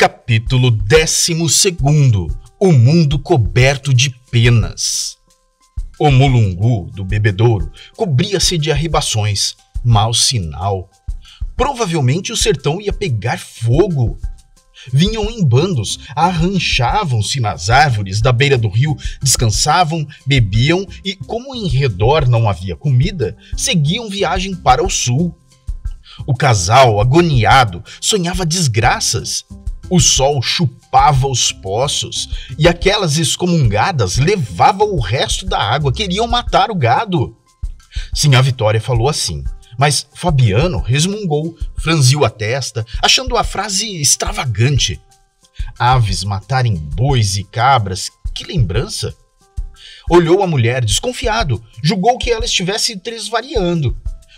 Capítulo 12. O mundo coberto de penas. O mulungu do bebedouro cobria-se de arribações. Mau sinal. Provavelmente o sertão ia pegar fogo. Vinham em bandos, arranchavam-se nas árvores da beira do rio, descansavam, bebiam e, como em redor não havia comida, seguiam viagem para o sul. O casal, agoniado, sonhava desgraças. O sol chupava os poços e aquelas excomungadas levavam o resto da água, queriam matar o gado. Sinhá Vitória falou assim, mas Fabiano resmungou, franziu a testa, achando a frase extravagante. Aves matarem bois e cabras, que lembrança! Olhou a mulher desconfiado, julgou que ela estivesse tresvariando.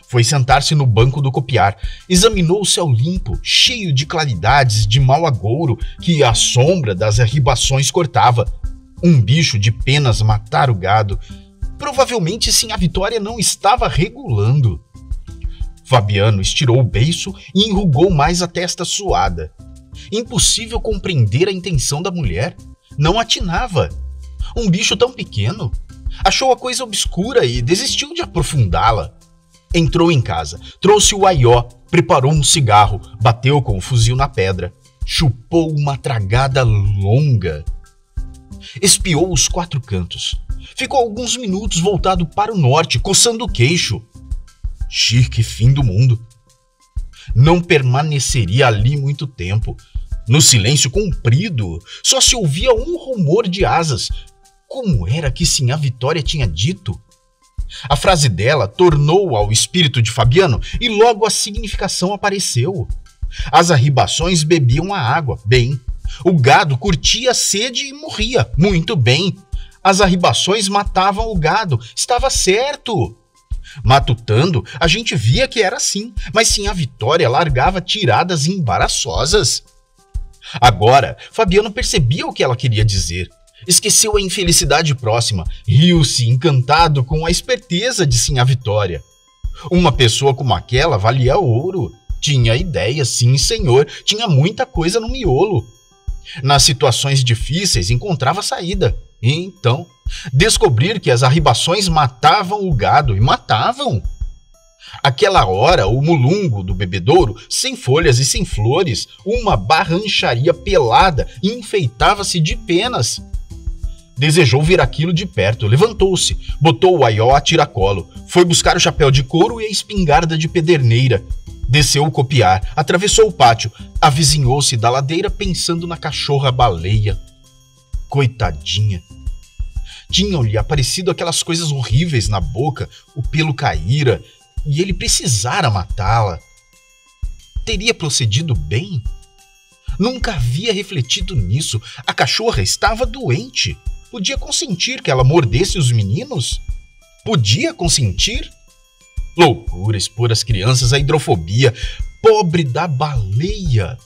Foi sentar-se no banco do copiar, examinou o céu limpo, cheio de claridades de mau agouro que a sombra das arribações cortava. Um bicho de penas matar o gado. Provavelmente Sinhá Vitória não estava regulando. Fabiano estirou o beiço e enrugou mais a testa suada. Impossível compreender a intenção da mulher. Não atinava. Um bicho tão pequeno. Achou a coisa obscura e desistiu de aprofundá-la. Entrou em casa, trouxe o aió, preparou um cigarro, bateu com o fuzil na pedra, chupou uma tragada longa. Espiou os quatro cantos. Ficou alguns minutos voltado para o norte, coçando o queixo. Que fim do mundo. Não permaneceria ali muito tempo. No silêncio comprido, só se ouvia um rumor de asas. Como era que Sinhá Vitória tinha dito? A frase dela tornou ao espírito de Fabiano e logo a significação apareceu. As arribações bebiam a água, bem. O gado curtia a sede e morria, muito bem. As arribações matavam o gado, estava certo. Matutando, a gente via que era assim, mas Sinhá Vitória largava tiradas embaraçosas. Agora, Fabiano percebia o que ela queria dizer. Esqueceu a infelicidade próxima, riu-se encantado com a esperteza de Sinhá Vitória. Uma pessoa como aquela valia ouro. Tinha ideia, sim, senhor, tinha muita coisa no miolo. Nas situações difíceis encontrava saída. E então, descobrir que as arribações matavam o gado, e matavam. Aquela hora, o mulungu do bebedouro, sem folhas e sem flores, uma barrancharia pelada, enfeitava-se de penas. Desejou ver aquilo de perto, levantou-se, botou o aió a tiracolo, foi buscar o chapéu de couro e a espingarda de pederneira. Desceu o copiar, atravessou o pátio, avizinhou-se da ladeira pensando na cachorra-baleia. Coitadinha! Tinham-lhe aparecido aquelas coisas horríveis na boca, o pelo caíra, e ele precisara matá-la. Teria procedido bem? Nunca havia refletido nisso. A cachorra estava doente. Podia consentir que ela mordesse os meninos? Podia consentir? Loucura expor as crianças à hidrofobia. Pobre da baleia!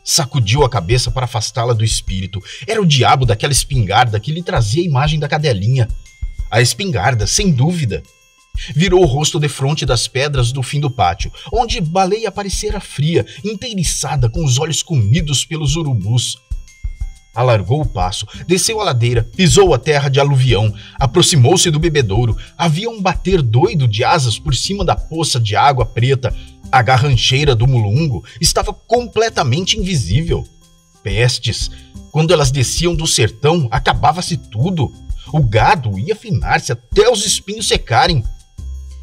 Sacudiu a cabeça para afastá-la do espírito. Era o diabo daquela espingarda que lhe trazia a imagem da cadelinha. A espingarda, sem dúvida. Virou o rosto defronte das pedras do fim do pátio, onde baleia aparecera fria, inteiriçada, com os olhos comidos pelos urubus. Alargou o passo, desceu a ladeira, pisou a terra de aluvião, aproximou-se do bebedouro. Havia um bater doido de asas por cima da poça de água preta. A garrancheira do mulungu estava completamente invisível. Pestes! Quando elas desciam do sertão, acabava-se tudo. O gado ia afinar-se até os espinhos secarem.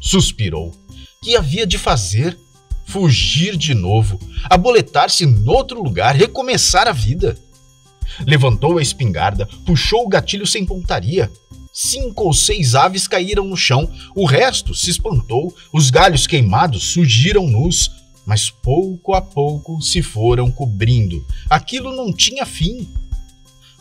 Suspirou. Que havia de fazer? Fugir de novo, aboletar-se noutro lugar, recomeçar a vida. Levantou a espingarda, puxou o gatilho sem pontaria. 5 ou 6 aves caíram no chão, o resto se espantou, os galhos queimados surgiram nus, mas pouco a pouco se foram cobrindo. Aquilo não tinha fim.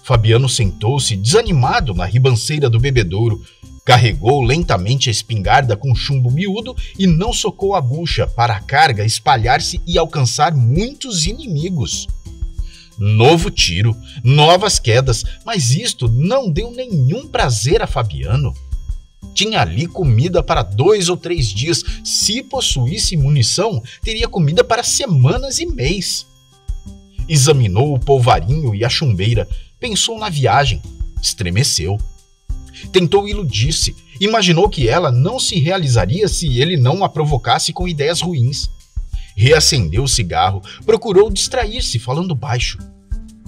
Fabiano sentou-se desanimado na ribanceira do bebedouro, carregou lentamente a espingarda com chumbo miúdo e não socou a bucha para a carga espalhar-se e alcançar muitos inimigos. Novo tiro, novas quedas, mas isto não deu nenhum prazer a Fabiano. Tinha ali comida para 2 ou 3 dias. Se possuísse munição, teria comida para semanas e mês. Examinou o polvarinho e a chumbeira, pensou na viagem, estremeceu. Tentou iludir-se, imaginou que ela não se realizaria se ele não a provocasse com ideias ruins. Reacendeu o cigarro, procurou distrair-se falando baixo.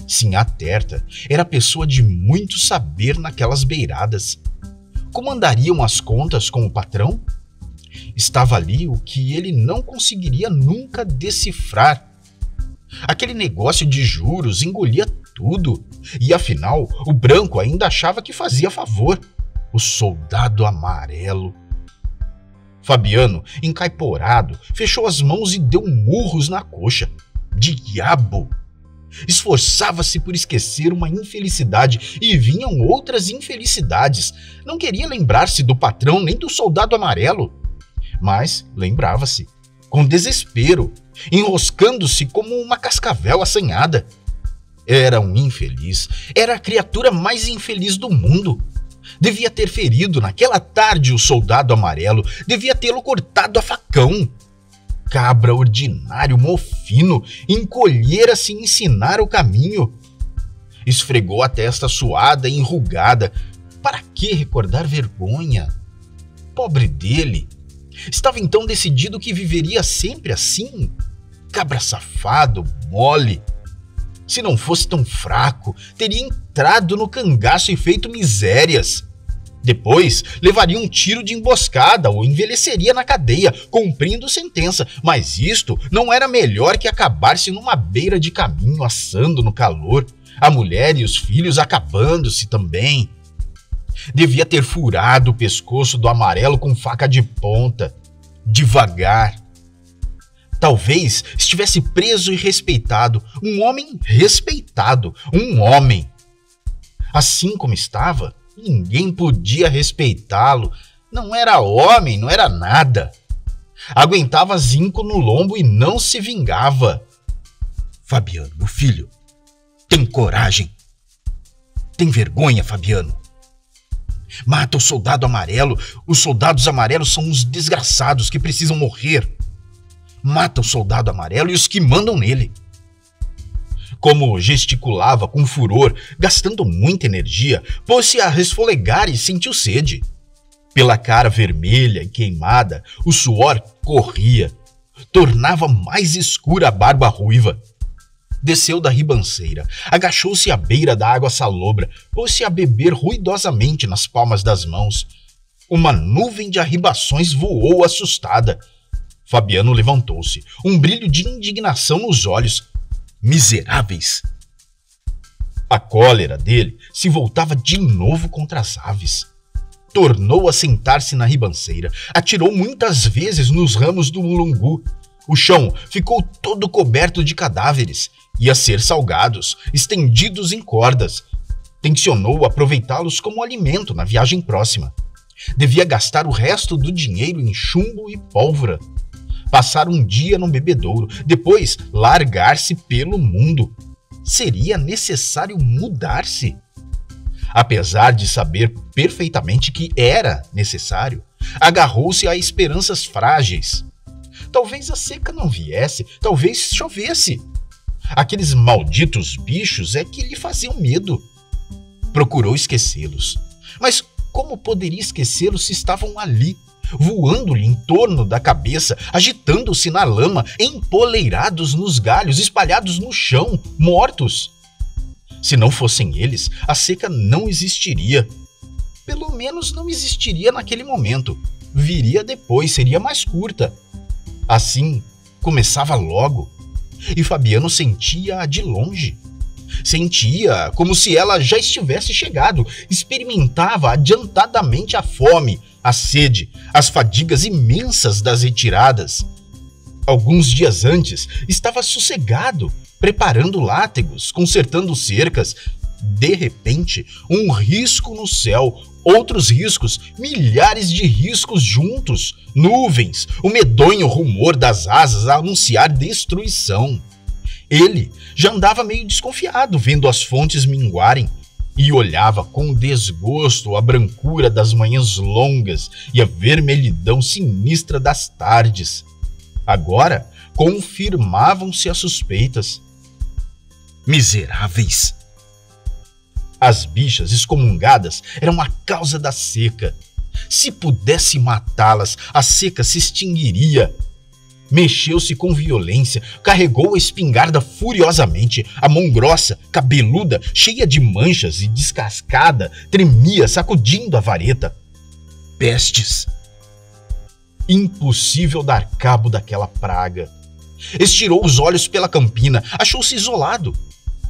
Sinhá Terta era pessoa de muito saber naquelas beiradas. Como andariam as contas com o patrão? Estava ali o que ele não conseguiria nunca decifrar. Aquele negócio de juros engolia tudo, e afinal o branco ainda achava que fazia favor. O soldado amarelo. Fabiano, encaiporado, fechou as mãos e deu murros na coxa. Diabo! Esforçava-se por esquecer uma infelicidade e vinham outras infelicidades. Não queria lembrar-se do patrão nem do soldado amarelo. Mas lembrava-se, com desespero, enroscando-se como uma cascavel assanhada. Era um infeliz, era a criatura mais infeliz do mundo. Devia ter ferido naquela tarde o soldado amarelo, devia tê-lo cortado a facão. Cabra ordinário, mofino, encolhera-se em ensinar o caminho. Esfregou a testa suada e enrugada. Para que recordar vergonha? Pobre dele! Estava então decidido que viveria sempre assim? Cabra safado, mole. Se não fosse tão fraco, teria entrado no cangaço e feito misérias. Depois, levaria um tiro de emboscada ou envelheceria na cadeia, cumprindo sentença. Mas isto não era melhor que acabar-se numa beira de caminho, assando no calor, a mulher e os filhos acabando-se também. Devia ter furado o pescoço do amarelo com faca de ponta, devagar. Talvez estivesse preso e respeitado, um homem respeitado, um homem. Assim como estava, ninguém podia respeitá-lo. Não era homem, não era nada. Aguentava zinco no lombo e não se vingava. Fabiano, meu filho, tem coragem. Tem vergonha, Fabiano. Mata o soldado amarelo. Os soldados amarelos são uns desgraçados que precisam morrer. Mata o soldado amarelo e os que mandam nele. Como gesticulava com furor, gastando muita energia, pôs-se a resfolegar e sentiu sede. Pela cara vermelha e queimada, o suor corria. Tornava mais escura a barba ruiva. Desceu da ribanceira, agachou-se à beira da água salobra, pôs-se a beber ruidosamente nas palmas das mãos. Uma nuvem de arribações voou assustada. Fabiano levantou-se, um brilho de indignação nos olhos. Miseráveis! A cólera dele se voltava de novo contra as aves. Tornou a sentar-se na ribanceira, atirou muitas vezes nos ramos do mulungu. O chão ficou todo coberto de cadáveres, ia ser salgados, estendidos em cordas. Tencionou aproveitá-los como alimento na viagem próxima. Devia gastar o resto do dinheiro em chumbo e pólvora. Passar um dia no bebedouro, depois largar-se pelo mundo. Seria necessário mudar-se. Apesar de saber perfeitamente que era necessário, agarrou-se a esperanças frágeis. Talvez a seca não viesse, talvez chovesse. Aqueles malditos bichos é que lhe faziam medo. Procurou esquecê-los. Mas como poderia esquecê-los se estavam ali, voando-lhe em torno da cabeça, agitando-se na lama, empoleirados nos galhos, espalhados no chão, mortos? Se não fossem eles, a seca não existiria. Pelo menos não existiria naquele momento. Viria depois, seria mais curta. Assim, começava logo. E Fabiano sentia-a de longe. Sentia como se ela já estivesse chegado. Experimentava adiantadamente a fome, a sede, as fadigas imensas das retiradas. Alguns dias antes, estava sossegado, preparando látegos, consertando cercas. De repente, um risco no céu, outros riscos, milhares de riscos juntos, nuvens, o medonho rumor das asas a anunciar destruição. Ele já andava meio desconfiado, vendo as fontes minguarem, e olhava com desgosto a brancura das manhãs longas e a vermelhidão sinistra das tardes. Agora confirmavam-se as suspeitas. Miseráveis! As bichas excomungadas eram a causa da seca. Se pudesse matá-las, a seca se extinguiria. Mexeu-se com violência, carregou a espingarda furiosamente, a mão grossa, cabeluda, cheia de manchas e descascada, tremia, sacudindo a vareta. Pestes! Impossível dar cabo daquela praga. Estirou os olhos pela campina, achou-se isolado,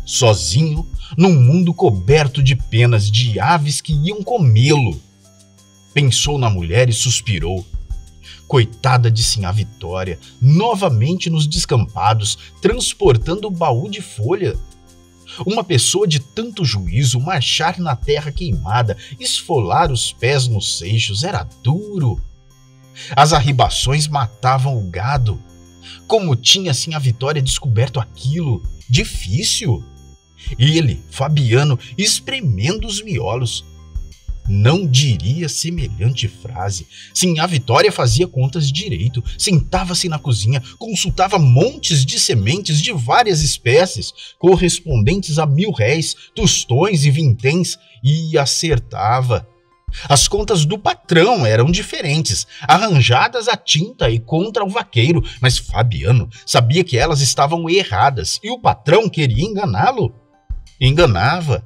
sozinho, num mundo coberto de penas de aves que iam comê-lo. Pensou na mulher e suspirou. Coitada de Sinhá Vitória, novamente nos descampados, transportando o baú de folha. Uma pessoa de tanto juízo marchar na terra queimada, esfolar os pés nos seixos, era duro. As arribações matavam o gado. Como tinha Sinhá Vitória descoberto aquilo? Difícil. Ele, Fabiano, espremendo os miolos. Não diria semelhante frase. Sinhá Vitória fazia contas direito, sentava-se na cozinha, consultava montes de sementes de várias espécies, correspondentes a 1.000 réis, tostões e vinténs, e acertava. As contas do patrão eram diferentes, arranjadas à tinta e contra o vaqueiro, mas Fabiano sabia que elas estavam erradas e o patrão queria enganá-lo. Enganava.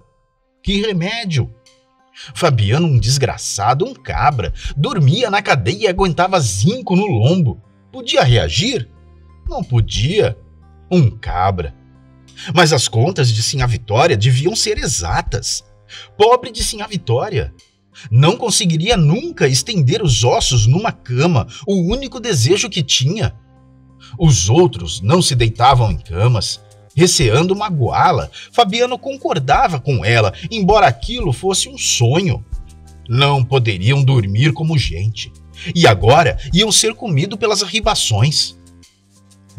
Que remédio? Fabiano, um desgraçado, um cabra, dormia na cadeia e aguentava zinco no lombo. Podia reagir? Não podia. Um cabra. Mas as contas de Sinhá Vitória deviam ser exatas. Pobre de Sinhá Vitória. Não conseguiria nunca estender os ossos numa cama, o único desejo que tinha. Os outros não se deitavam em camas. Receando magoá-la, Fabiano concordava com ela, embora aquilo fosse um sonho. Não poderiam dormir como gente, e agora iam ser comidos pelas arribações.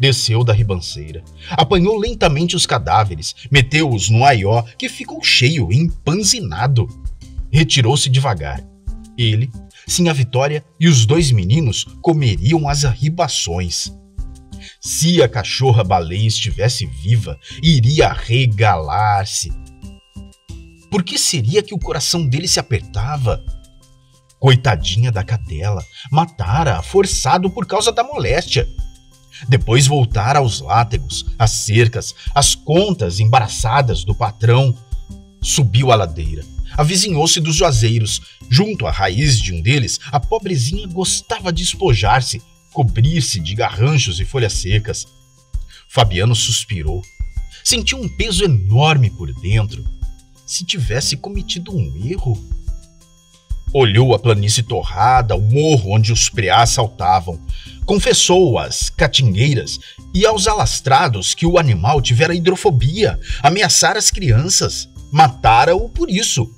Desceu da ribanceira, apanhou lentamente os cadáveres, meteu-os no aió, que ficou cheio, empanzinado. Retirou-se devagar. Ele, Sinhá Vitória e os 2 meninos comeriam as arribações. Se a cachorra-baleia estivesse viva, iria regalar-se. Por que seria que o coração dele se apertava? Coitadinha da cadela, matara-a forçado por causa da moléstia. Depois voltara aos látegos, às cercas, às contas embaraçadas do patrão. Subiu a ladeira, avizinhou-se dos juazeiros. Junto à raiz de um deles, a pobrezinha gostava de espojar-se, cobrir-se de garranchos e folhas secas. Fabiano suspirou. Sentiu um peso enorme por dentro. Se tivesse cometido um erro. Olhou a planície torrada, o morro onde os preás saltavam. Confessou às catingueiras e aos alastrados que o animal tivera hidrofobia, ameaçara as crianças, matara-o por isso.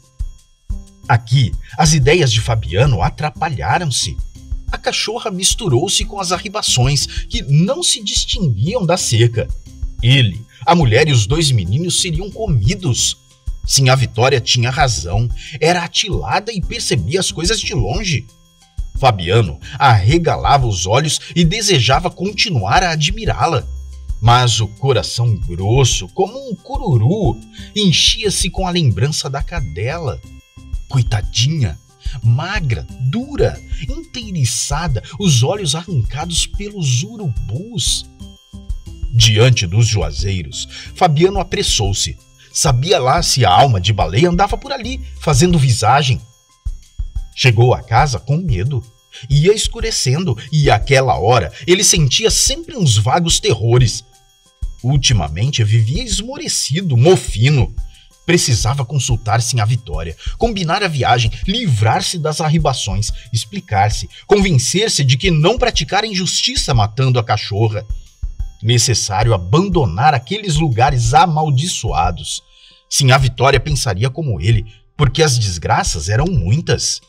Aqui, as ideias de Fabiano atrapalharam-se. A cachorra misturou-se com as arribações, que não se distinguiam da seca. Ele, a mulher e os 2 meninos seriam comidos. Sinhá Vitória tinha razão, era atilada e percebia as coisas de longe. Fabiano arregalava os olhos e desejava continuar a admirá-la. Mas o coração grosso, como um cururu, enchia-se com a lembrança da cadela. Coitadinha! Magra, dura, inteiriçada, os olhos arrancados pelos urubus. Diante dos juazeiros, Fabiano apressou-se. Sabia lá se a alma de baleia andava por ali, fazendo visagem. Chegou a casa com medo. Ia escurecendo e àquela hora ele sentia sempre uns vagos terrores. Ultimamente vivia esmorecido, mofino. Precisava consultar Sinhá Vitória, combinar a viagem, livrar-se das arribações, explicar-se, convencer-se de que não praticara injustiça matando a cachorra. Necessário abandonar aqueles lugares amaldiçoados. Sinhá Vitória pensaria como ele, porque as desgraças eram muitas.